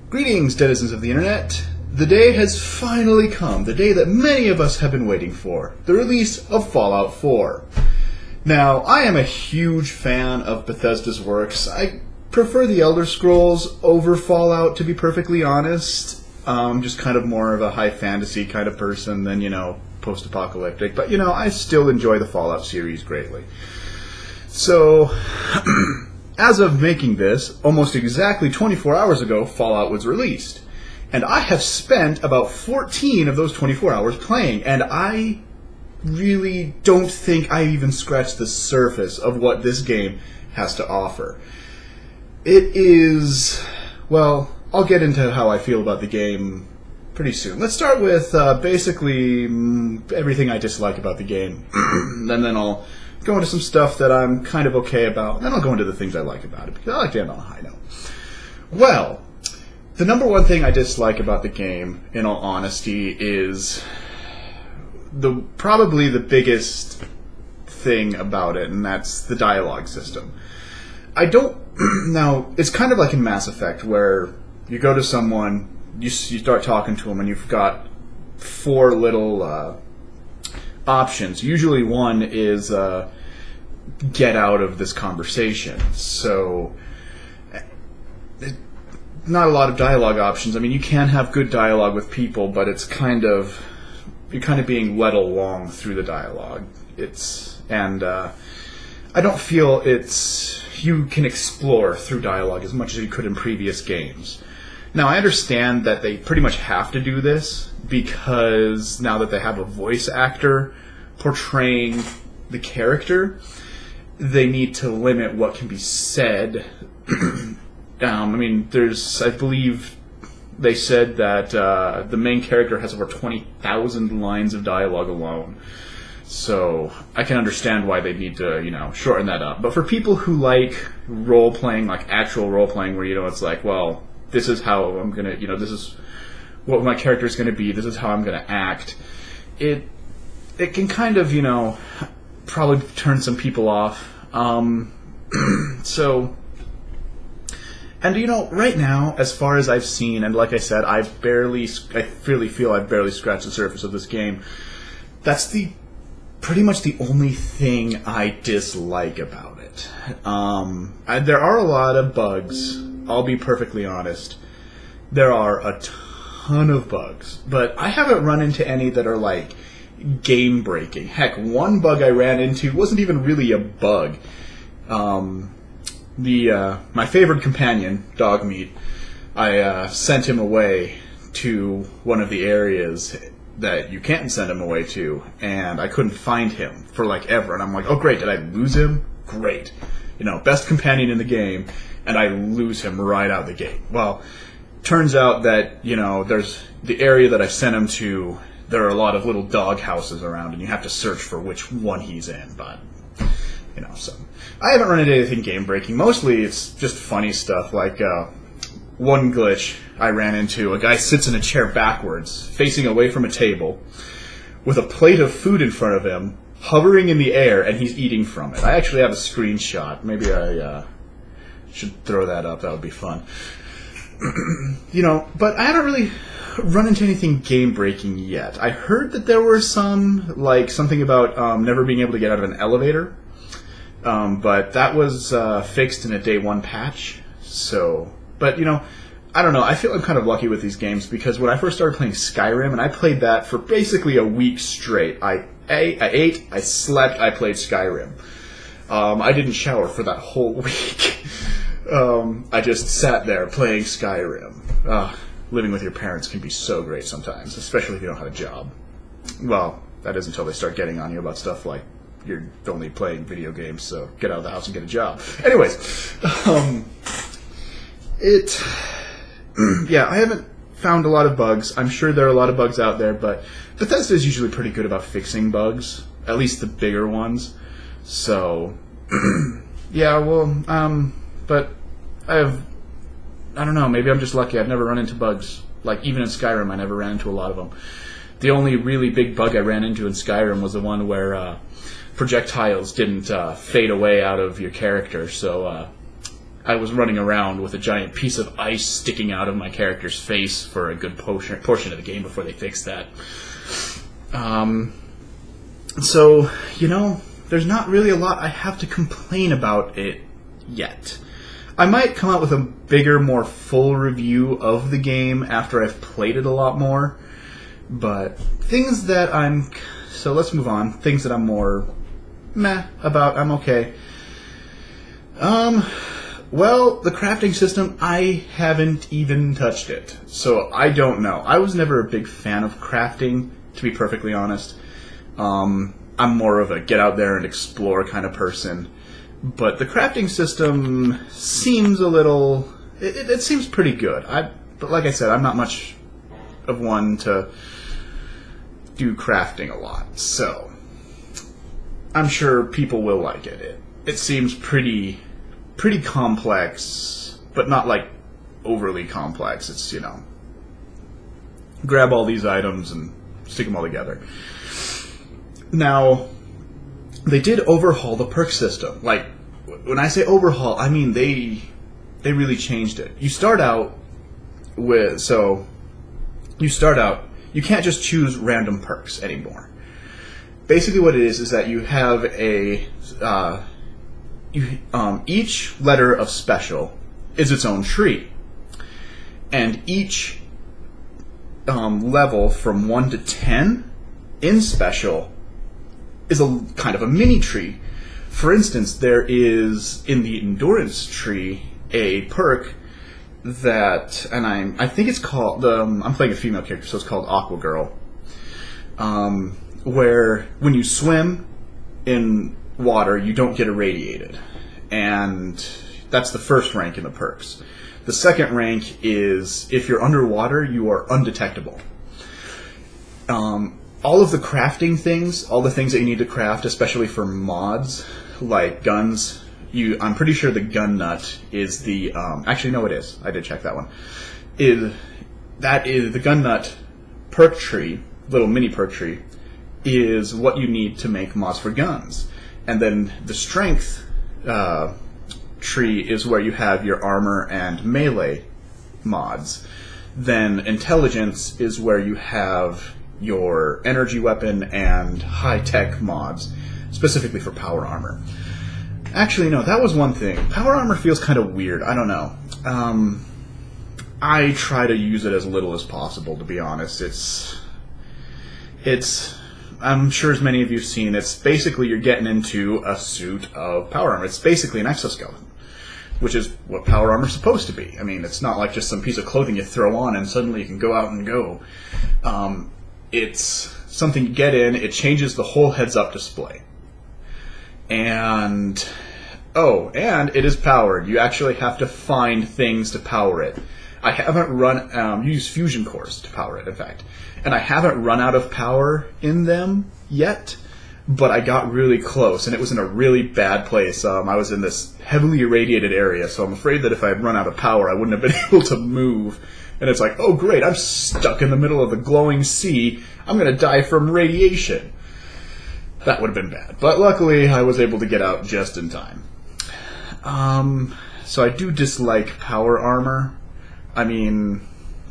Greetings, denizens of the internet. The day has finally come, the day that many of us have been waiting for, the release of Fallout 4. Now, I am a huge fan of Bethesda's works. I prefer the Elder Scrolls over Fallout, to be perfectly honest. Just kind of more of a high fantasy kind of person than, post-apocalyptic. But, I still enjoy the Fallout series greatly. So, as of making this, almost exactly 24 hours ago, Fallout was released. And I have spent about 14 of those 24 hours playing, and I really don't think I even scratched the surface of what this game has to offer. It is... well, I'll get into how I feel about the game pretty soon. Let's start with basically everything I dislike about the game. And then I'll go into some stuff that I'm kind of okay about. Then I'll go into the things I like about it, because I like to end on a high note. Well, the number one thing I dislike about the game, in all honesty, is probably the biggest thing about it, and that's the dialogue system. Now, it's kind of like in Mass Effect, where you go to someone, you start talking to them, and you've got four little options. Usually one is get out of this conversation. So, not a lot of dialogue options. I mean, you can have good dialogue with people, but it's you're kind of being led along through the dialogue. I don't feel you can explore through dialogue as much as you could in previous games. Now, I understand that they pretty much have to do this because now that they have a voice actor portraying the character, they need to limit what can be said. I believe they said that the main character has over 20,000 lines of dialogue alone. So I can understand why they need to, shorten that up. But for people who like role-playing, like actual role-playing, where, it's like, well, this is how I'm going to, this is what my character is going to be, this is how I'm going to act, it can kind of, probably turn some people off. And right now, as far as I've seen, and like I said, I really feel I've barely scratched the surface of this game. That's pretty much the only thing I dislike about it. There are a lot of bugs, I'll be perfectly honest. There are a ton of bugs, but I haven't run into any that are like game-breaking. Heck, one bug I ran into wasn't even really a bug. My favorite companion, Dogmeat, I sent him away to one of the areas that you can't send him away to, and I couldn't find him for ever. And I'm like, oh great, did I lose him? Great. Best companion in the game, and I lose him right out the gate. Well, turns out that, there's the area that I sent him to, there are a lot of little dog houses around, and you have to search for which one he's in, but... so I haven't run into anything game-breaking. Mostly it's just funny stuff, like one glitch I ran into. A guy sits in a chair backwards, facing away from a table, with a plate of food in front of him, hovering in the air, and he's eating from it. I actually have a screenshot. Maybe I should throw that up. That would be fun. But I haven't really run into anything game-breaking yet. I heard that there were something about never being able to get out of an elevator. But that was fixed in a day one patch. So, but I don't know. I feel I'm kind of lucky with these games because when I first started playing Skyrim, and I played that for basically a week straight. I ate, I slept, I played Skyrim. I didn't shower for that whole week. I just sat there playing Skyrim. Living with your parents can be so great sometimes, especially if you don't have a job. Well, that is until they start getting on you about stuff like you're only playing video games, so get out of the house and get a job. Anyways, I haven't found a lot of bugs. I'm sure there are a lot of bugs out there, but Bethesda is usually pretty good about fixing bugs, at least the bigger ones. So, but I don't know, maybe I'm just lucky. I've never run into bugs. Even in Skyrim, I never ran into a lot of them. The only really big bug I ran into in Skyrim was the one where projectiles didn't fade away out of your character, so I was running around with a giant piece of ice sticking out of my character's face for a good portion of the game before they fixed that. So, you know, there's not really a lot I have to complain about it yet. I might come out with a bigger, more full review of the game after I've played it a lot more, but things that so let's move on. Things that I'm more meh about, I'm okay. Well, the crafting system, I haven't even touched it, so I don't know. I was never a big fan of crafting, to be perfectly honest. I'm more of a get out there and explore kind of person. But the crafting system seems a little... It seems pretty good. But like I said, I'm not much of one to do crafting a lot. So, I'm sure people will like it. It seems pretty complex, but not like overly complex. It's, you know, grab all these items and stick them all together. Now, they did overhaul the perk system. Like, when I say overhaul, I mean they really changed it. You start out, you can't just choose random perks anymore. Basically what it is that you have each letter of special is its own tree. And each level from 1 to 10 in special is a kind of a mini tree. For instance, there is in the endurance tree a perk that, and I think it's called I'm playing a female character, so it's called Aqua Girl, where when you swim in water, you don't get irradiated, and that's the first rank in the perks. The second rank is if you're underwater, you are undetectable. All of the crafting things, all the things that you need to craft, especially for mods, like guns, I'm pretty sure the gun nut is the, actually no it is, I did check that one. That is the gun nut perk tree, little mini perk tree, is what you need to make mods for guns. And then the strength tree is where you have your armor and melee mods. Then intelligence is where you have your energy weapon and high-tech mods, specifically for power armor. Actually, no, that was one thing. Power armor feels kind of weird. I don't know. I try to use it as little as possible, to be honest. It's I'm sure as many of you have seen, it's basically you're getting into a suit of power armor. It's basically an exoskeleton, which is what power armor is supposed to be. I mean, it's not like just some piece of clothing you throw on and suddenly you can go out and go. It's something you get in, it changes the whole heads-up display. And it is powered. You actually have to find things to power it. I haven't used fusion cores to power it, in fact. And I haven't run out of power in them yet, but I got really close, and it was in a really bad place. I was in this heavily irradiated area, so I'm afraid that if I had run out of power, I wouldn't have been able to move. And it's like, oh great, I'm stuck in the middle of the glowing sea. I'm going to die from radiation. That would have been bad. But luckily, I was able to get out just in time. So I do dislike power armor. I mean,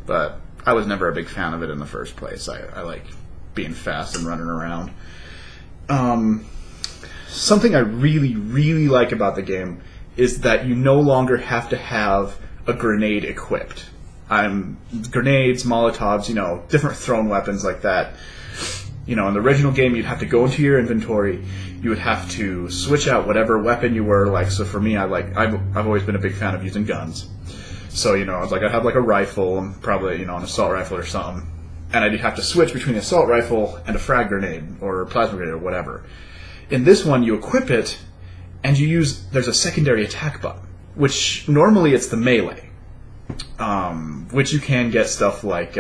but I was never a big fan of it in the first place. I like being fast and running around. Something I really, really like about the game is that you no longer have to have a grenade equipped. Grenades, Molotovs, different thrown weapons like that. In the original game, you'd have to go into your inventory. You would have to switch out whatever weapon you were. Like, so for me, I've always been a big fan of using guns. So, I was like, I'd have like a rifle and probably, an assault rifle or something. And I'd have to switch between the assault rifle and a frag grenade or a plasma grenade or whatever. In this one, you equip it and there's a secondary attack button, which normally it's the melee, which you can get stuff like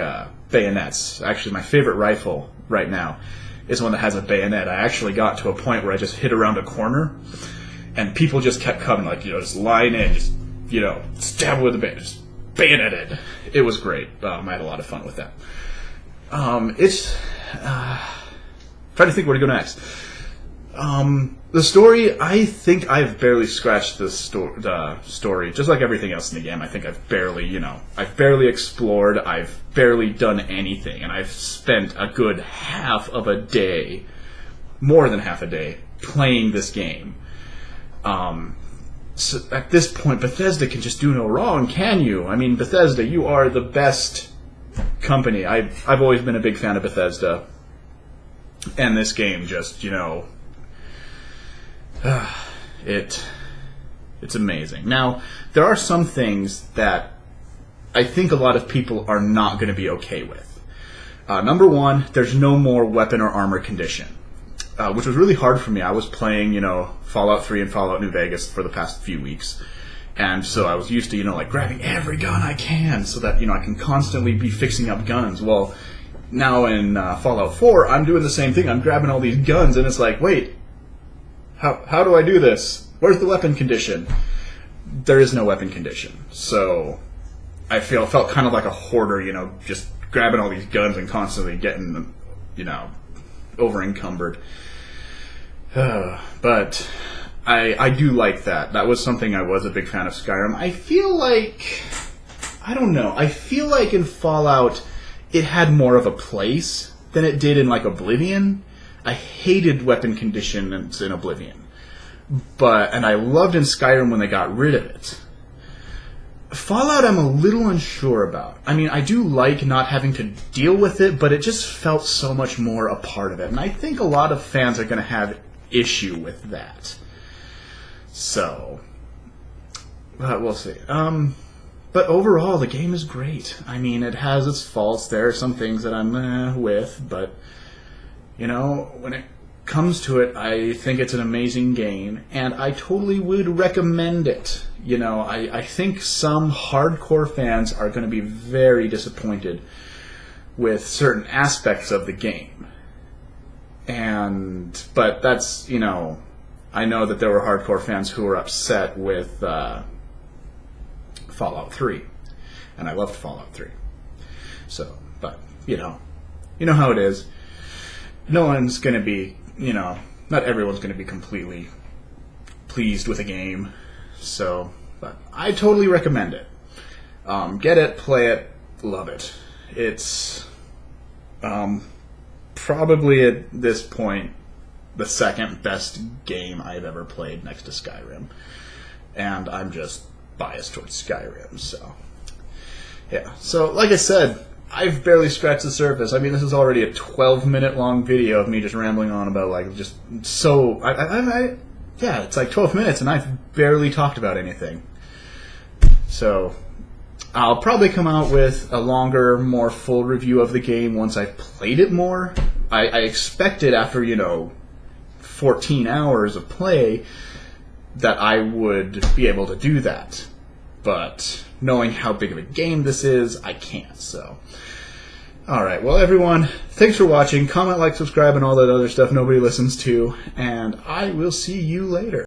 bayonets. Actually, my favorite rifle right now is one that has a bayonet. I actually got to a point where I just hit around a corner and people just kept coming, like, just line in, just, stab with a bayonet, just bayoneted. It was great. I had a lot of fun with that. Trying to think where to go next. The story, I think I've barely scratched the story, just like everything else in the game. I think I've barely explored, I've barely done anything, and I've spent a good half of a day, more than half a day, playing this game. So at this point, Bethesda can just do no wrong, can you? I mean, Bethesda, you are the best company. I've always been a big fan of Bethesda, and this game just, it's amazing. Now, there are some things that I think a lot of people are not going to be okay with. Number one, there's no more weapon or armor condition, which was really hard for me. I was playing, Fallout 3 and Fallout New Vegas for the past few weeks, and so I was used to, like grabbing every gun I can so that, I can constantly be fixing up guns. Well, now in Fallout 4, I'm doing the same thing. I'm grabbing all these guns, and it's like, wait, how do I do this? Where's the weapon condition? There is no weapon condition. So I felt kind of like a hoarder, just grabbing all these guns and constantly getting them, over encumbered. But I do like that. That was something I was a big fan of Skyrim. I feel like, I don't know, I feel like in Fallout it had more of a place than it did in like Oblivion. I hated weapon conditions in Oblivion. And I loved in Skyrim when they got rid of it. Fallout I'm a little unsure about. I mean, I do like not having to deal with it, but it just felt so much more a part of it. And I think a lot of fans are going to have issue with that. So, we'll see. But overall, the game is great. I mean, it has its faults. There are some things that I'm with, but, when it comes to it, I think it's an amazing game, and I totally would recommend it. I think some hardcore fans are going to be very disappointed with certain aspects of the game. But that's, I know that there were hardcore fans who were upset with Fallout 3, and I loved Fallout 3. So, but, you know how it is. No one's going to be, not everyone's going to be completely pleased with a game. So, but I totally recommend it. Get it, play it, love it. It's probably at this point the second best game I've ever played next to Skyrim. And I'm just biased towards Skyrim, so yeah. So, like I said, I've barely scratched the surface. I mean, this is already a 12-minute long video of me just rambling on about, yeah, it's like 12 minutes, and I've barely talked about anything. So, I'll probably come out with a longer, more full review of the game once I've played it more. I expected after, 14 hours of play that I would be able to do that. But knowing how big of a game this is, I can't, so. Alright, well everyone, thanks for watching. Comment, like, subscribe, and all that other stuff nobody listens to. And I will see you later.